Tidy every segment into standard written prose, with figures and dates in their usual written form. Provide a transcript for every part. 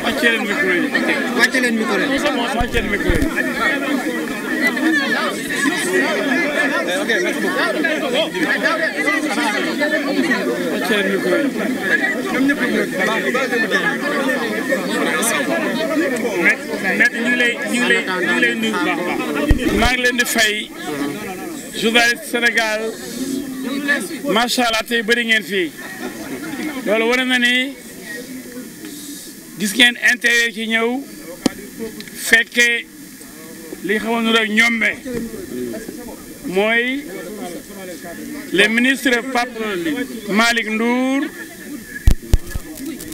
wàcce leen micro yi. wàcce leen micro yi. wàcce leen micro yi. ok merci beaucoup. wàcce leen micro yi. mais ñu ngi lay nuyu bu baax a baax. maa ngi leen di fay journaliste Sénégal macha allah tey bëri ngeen fii loolu wane na ni gis ngeen intérêt ci ñëw fekkee li xamoon rek ñombe mooy le ministre Pape Malick Ndour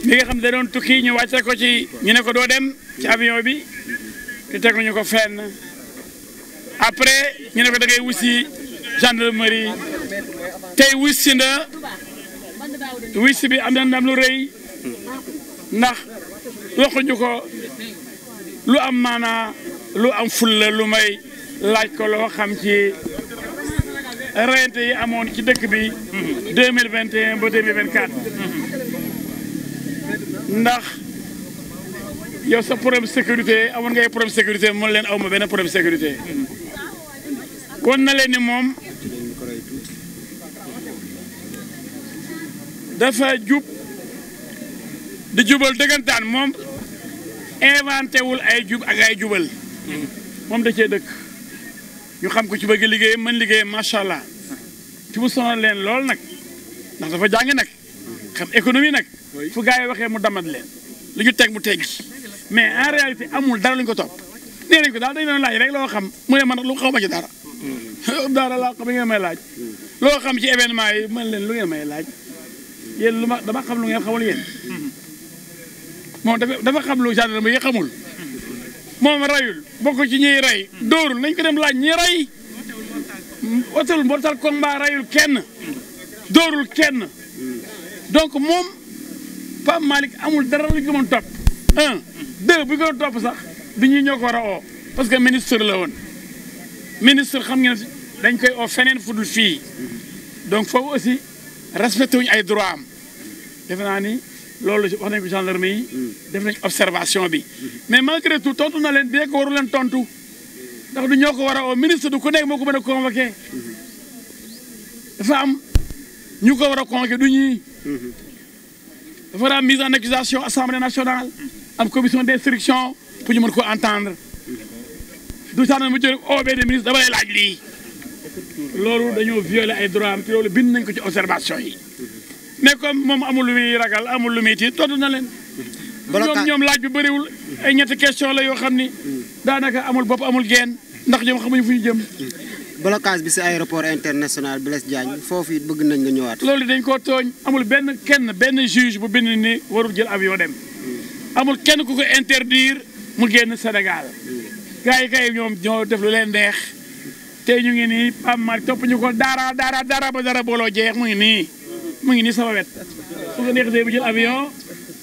mi nga xam da doon tukki ñu wàcce ko ci ñu ne ko doo dem ci avion bi te teguñu ko fenn après ñu ne ko da ngay wusi gendarmerie tey wusi na wusi bi am na ndam lu rëy ndax waxuñu ko lu am maanaa lu am fulla lu may laaj ko loo xam ci reyante yi amoon ci dëkk bi 2021 ba 2024 ndax yow sa problème sécurité amoon ngay problème sécurité mën leen aw ma benn problème sécurité kon na leen ni moom dafa jub di jubal dëggantaan moom inventé wul ay jub ak ay jubal moom da cee dëkk ñu xam ko ci bëgg liggéeyam mën liggéeyam macha allah ci mu sonal leen lool nag ndax dafa jàng nag xam économie nag fu gars yi waxee mu damat leen lu ñu teg mu teggi mais en réalité amul dara lu ñu ko topp nee nañ ko daal dañu doon laaj rek loo xam mu ne man lu xaw ma ci dara dara laa xam ngeen may laaj loo xam ci événement yi man leen lu ngeen may laaj yéen lu ma dama xam lu ngeen xamul yéen moom dafa xam lu gendarme yi xamul moom rayul bokk ci ñiy rey dóorul nañ ko dem laaj ñi rey otul mbootal combat rayul kenn dóorul kenn donc moom Pape Malick amul dara lu ñu ko mën topp un deux bu ñu ko topp sax du ñuy ñoo ko war a oo parce que ministre la woon ministre xam ngeen dañ koy oo feneen fudul fii donc foofu aussi respecté wuñu ay droit am defe naa ni loolu wax nañ ko gendarme yi def nañ observation bi mais malgré tout tontu na leen bien que waru leen tontu ndax du ñoo ko war a oo ministre du ku nekk moo ko mën a convoqué dafa am ñu ko war a convoqué du ñii dafa war a am mise en accusation assemblée nationale am commission d'instruction pour ñu mën ko entendre du tax na mu jël OB des ministres dama lay laaj lii loolu dañoo violer ay droit am te loolu bind nañ ko ci observation yi mais comme moom amul lu muy ragal amul lu muy tiit tontu na leen ñoom laaj bi bëriwul ay ñetti question la yoo xam ni daanaka amul bopp amul geen ndax ñoom xamuñu fu ñu jëm blocage bi si aéroport international Blaise Diagne foofu it bëgg nañ nga ñëwaat loolu dañ koo tooñ amul benn juge bu bind ni warul jël avion dem amul kenn ku ko interdire mu génn Sénégal gars yi kay ñoom ñoo def lu leen neex tey ñu ngi nii Pape Malick topp ñu ko dara ba dara booloo jeex mu ngi nii sama wet su ko neexee bu jël avion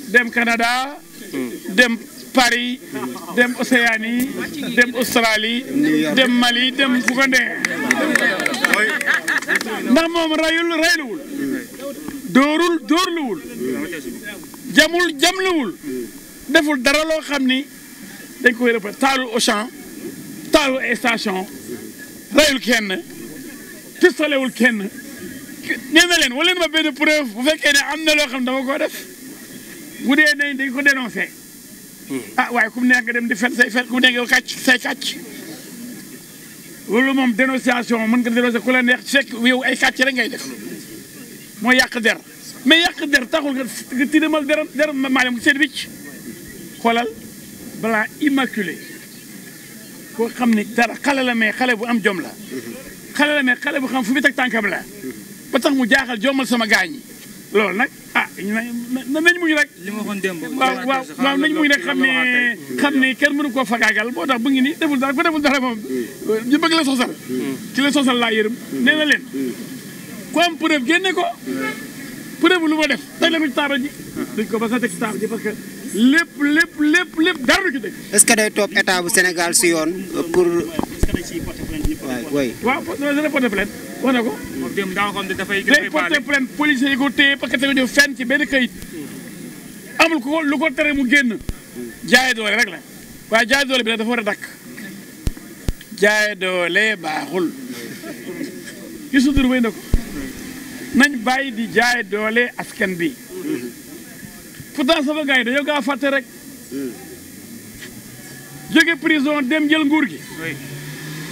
dem Canada dem Paris dem Océanie dem Australie dem Mali dem fu ko neex ndax moom rayluwul dóorluwul jamluwul deful dara loo xam ni dañ koy rëpp taalul Auchan taalul station rayul kenn pistolewul kenn nee na leen wala ma benn preuve bu fekkee ne am na loo xam dama ko def bu dee dañ ko dénoncé ah waaye ku mu nekk nga dem di fen say fen ku mu nekk yow say kàcc loolu moom dénonciation mën nga dénoncé ku la neex fekk yow ay kàcc rek ngay def mooy yàq der mais yàq der taxul nga tilimal der maanaam seen wicc xoolal blanc immaculé koo xam ni dara xale la mais xale bu am jom la xale la mais xale bu xam fu mu teg tànkam la ba tax mu jaaxal jommal sama gaañ yi loolu nag ah nañ muñ rek. li ma waxoon démb. waaw nañ muñ rek xam ne kenn mënu koo fagaagal boo tax bu ngi nii deful dara ku deful dara moom ñu bëgg la sosal. ki la sosal laa yërëm nee na leen ku am preuve génne ko preuve lu ma def teg la ko ci taabal ji. duñ ko ba sa teg ci taabal ji parce que lépp dara du ci dëgg. est-ce que day topp état bu Sénégal si yoon pour. waaw dana porter plainte wax na ko. moom démb daa waxoon ne dafay porter plainte policiers yi ko téye parce que tegu ñu fenn ci benn kayit amul ko lu ko tere mu génn jaay doole rek la waaye jaay doole bi nag dafa war a dakk jaay doole baaxul gisu dur bay na ko nañ bàyyi di jaay doole askan bi pourtant sama gars yi dañoo gaa fàtte rek jóge prison dem jël nguur gi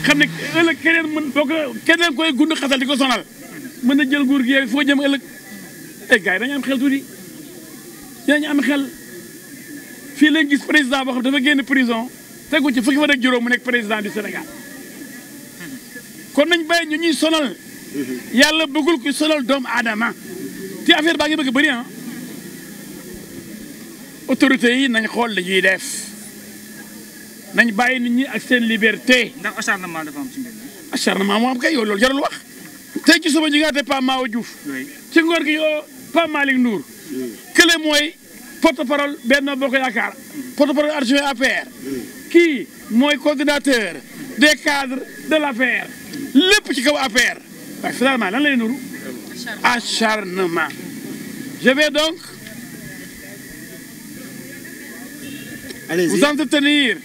xam ne ëllëg keneen mën boo ko keneen koy gund xatal di ko sonal mën na jël nguur gi yow foo jëm ëllëg ay gars yi dañu am xel tuuti dañu am xel fii lañ gis président boo xam dafa génn prison tegu ci fukki fan ak juróom mu nekk président du Sénégal kon nañ bàyyi ñu ñuy sonal yàlla bëggul ku sonal doomu aadama te affaire baa ngi bëgg bëri ah autorités yi nañ xool la ñuy def nañ bàyyi nit ñi ak seen liberté. ndax acharnement dafa am ci mbir mi. acharnement moo am kay yow loolu jarul wax tey ci suba ñu ngi Pape Mahawa Diouf ci ngoor gi yoo Pape Malick Ndour kële mooy porte-parole Benno Bokk Yaakaar porte-parole adjoint APR kii mooy coordinateur des cadres de l'APR lépp ci kaw APR waaye finalement lan lay nuru acharnement. Je vais donc vous entretenir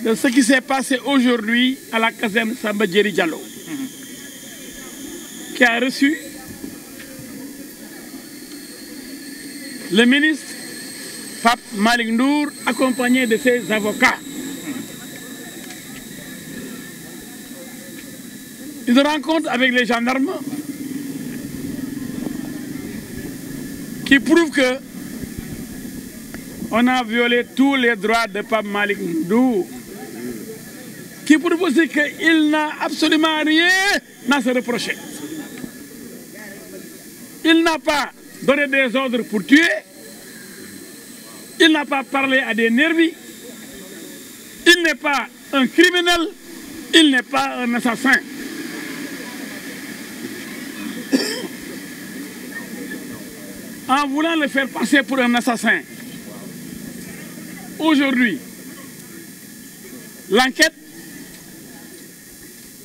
de ce qui s'est passé aujourd'hui à la caserne Samba Diéry Diallo, qui a reçu le ministre Pape Malick Ndour accompagné de ses avocats. Une rencontre avec les gendarmes qui prouve que on a violé tous les droits de Pape Malick Ndour, qui prouve aussi qu'il n'a absolument rien à se reprocher. Il n'a pas donné des ordres pour tuer, il n'a pas parlé à des nervis, il n'est pas un criminel, il n'est pas un assassin. En voulant le faire passer pour un assassin, aujourd'hui, l'enquête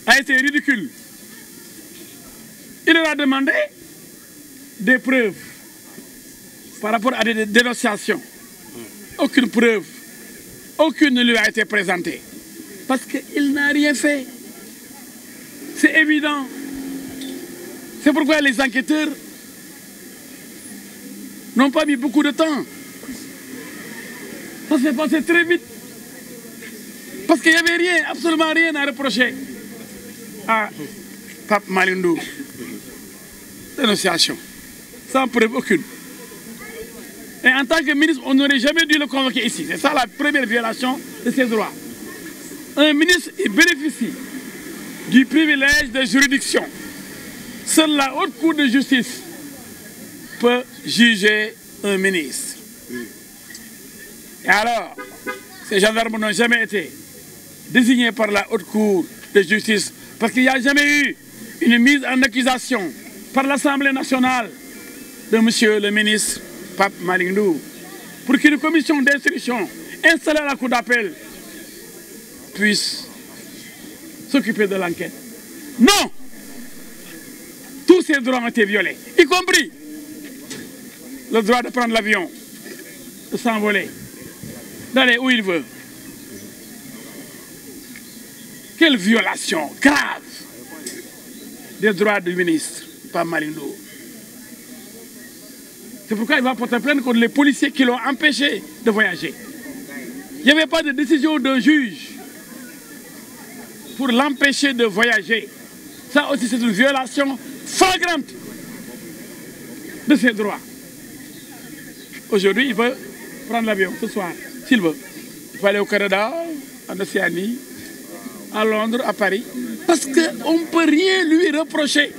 a été ridicule. Il leur a demandé des preuves par rapport à des dénonciations. Aucune preuve, aucune ne lui a été présentée. Parce qu'il n'a rien fait. C'est évident. C'est pourquoi les enquêteurs n'ont pas mis beaucoup de temps. Ça s'est passé très vite. Parce qu'il n'y avait rien, absolument rien à reprocher à Pape Malick Ndour. Dénonciation, sans preuve aucune. Et en tant que ministre, on n'aurait jamais dû le convoquer ici. C'est ça la première violation de ses droits. Un ministre, il bénéficie du privilège de juridiction. Seule la haute cour de justice peut juger un ministre. Et alors, ces gendarmes n'ont jamais été désignés par la haute cour de justice parce qu'il n'y a jamais eu une mise en accusation par l'Assemblée nationale de monsieur le ministre Pape Malick Ndour pour qu'une commission d'instruction installée à la cour d'appel puisse s'occuper de l'enquête. Non! Tous ces droits ont été violés, y compris le droit de prendre l'avion, de s'envoler, d'aller où il veut. Quelle violation grave des droits du ministre Pape Malick Ndour. C'est pourquoi il va porter plainte contre les policiers qui l'ont empêché de voyager. Il n'y avait pas de décision d'un juge pour l'empêcher de voyager. Ça aussi, c'est une violation flagrante de ses droits. Aujourd'hui, il veut prendre l'avion ce soir, s'il veut. Il peut aller au Canada, en Océanie, à Londres, à Paris. Parce qu'on ne peut rien lui reprocher.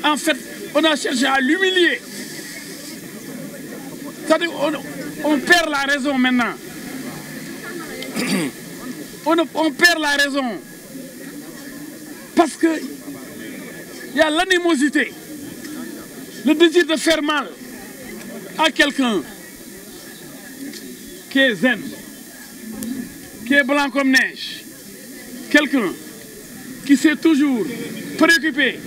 En fait, on a cherché à l'humilier. C'est-à-dire on perd la raison maintenant. On perd la raison. Parce qu'il y a l'animosité, le désir de faire mal à quelqu'un qui est zen, qui est blanc comme neige, quelqu'un qui s'est toujours préoccupé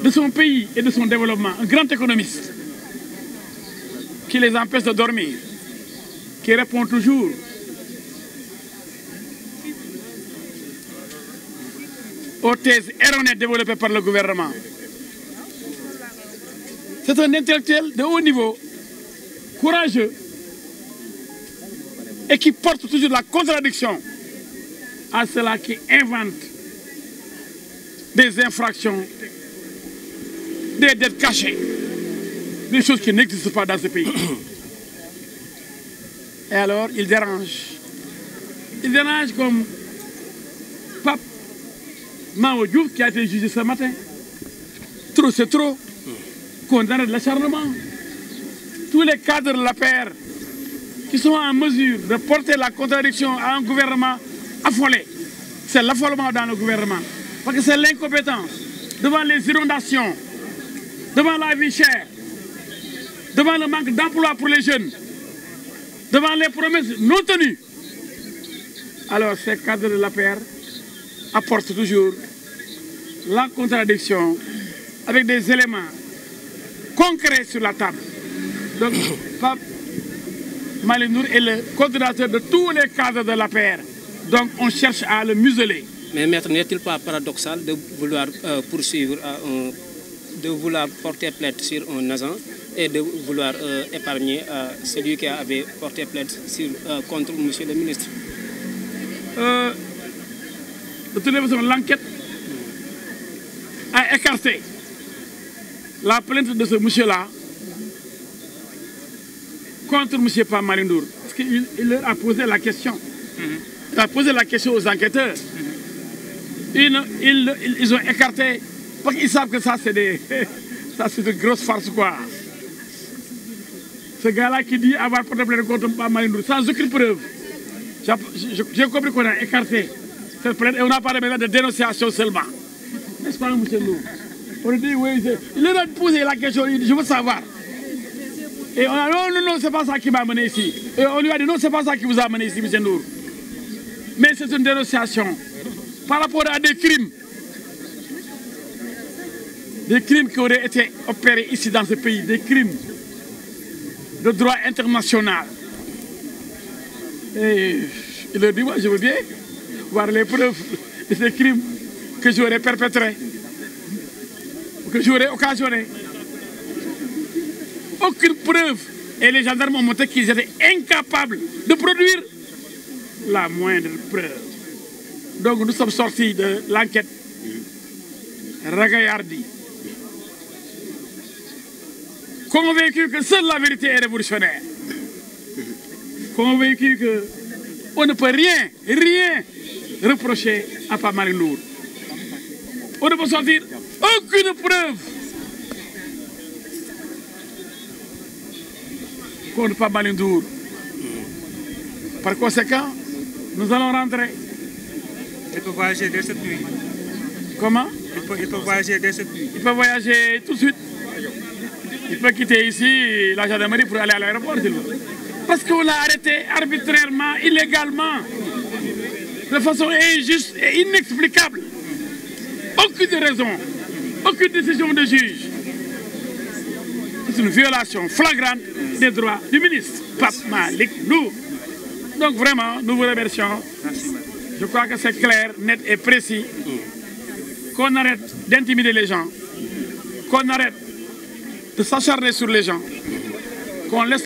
de son pays et de son développement, un grand économiste. qui les empêche de dormir, qui répond toujours aux thèses erronées développées par le gouvernement. C'est un intellectuel de haut niveau, courageux, et qui porte toujours la contradiction à ceux-là qui inventent des infractions, des dettes cachées, des choses qui n'existent pas dans ce pays. Et alors, il dérange. Il dérange comme Pape Mao Diouf qui a été jugé ce matin. Trop, c'est trop. Condamné de l'acharnement. Tous les cadres de la paire qui sont en mesure de porter la contradiction à un gouvernement affolé. C'est l'affolement dans le gouvernement. Parce que c'est l'incompétence devant les inondations, devant la vie chère, devant le manque d'emploi pour les jeunes, devant les promesses non tenues. Alors ces cadres de la paire apportent toujours la contradiction avec des éléments concrets sur la table. Donc, Pape Malick Ndour est le coordinateur de tous les cadres de la paire. Donc, on cherche à le museler. Mais maître, n'est-il pas paradoxal de vouloir poursuivre, de vouloir porter plainte sur un agent et de vouloir épargner celui qui avait porté plainte contre monsieur le ministre? De toute façon, l'enquête a écarté la plainte de ce monsieur-là contre M. Pape Malick Ndour. Parce qu'il leur a posé la question. Il a posé la question aux enquêteurs. Ils ont écarté, parce qu'ils savent que ça c'est de grosses farces quoi. Ce gars-là qui dit avoir porté plainte contre Pape Malick Ndour sans aucune preuve. J'ai compris qu'on a écarté cette plainte et on a parlé maintenant de dénonciation seulement. N'est-ce pas, M. Ndour? On a dit oui, il leur a posé la question, il dit je veux savoir. Et on a dit non, c'est pas ça qui m'a amené ici. Et on lui a dit non, c'est pas ça qui vous a amené ici, M. Ndour. Mais c'est une dénonciation par rapport à des crimes. Des crimes qui auraient été opérés ici dans ce pays, des crimes de droit international. Et il leur dit, moi je veux bien voir les preuves de ces crimes que j'aurais perpétrés, que j'aurais occasionné. Aucune preuve. Et les gendarmes ont montré qu'ils étaient incapables de produire la moindre preuve. Donc nous sommes sortis de l'enquête ragaillardie, convaincus que seule la vérité est révolutionnaire, convaincus qu'on ne peut rien reprocher à Pape Malick Ndour. On ne peut sortir aucune preuve contre Pape Malick Ndour. Par conséquent, nous allons rentrer. Il peut voyager dès cette nuit. Comment? Il peut voyager dès cette nuit. Il peut voyager tout de suite. Il peut quitter ici la gendarmerie pour aller à l'aéroport. Parce qu'on l'a arrêté arbitrairement, illégalement, de façon injuste et inexplicable. Aucune raison, aucune décision de juge. C'est une violation flagrante des droits du ministre, Pape Malick Ndour. Donc vraiment, nous vous remercions. Je crois que c'est clair, net et précis. Qu'on arrête d'intimider les gens, qu'on arrête de s'acharner sur les gens, qu'on laisse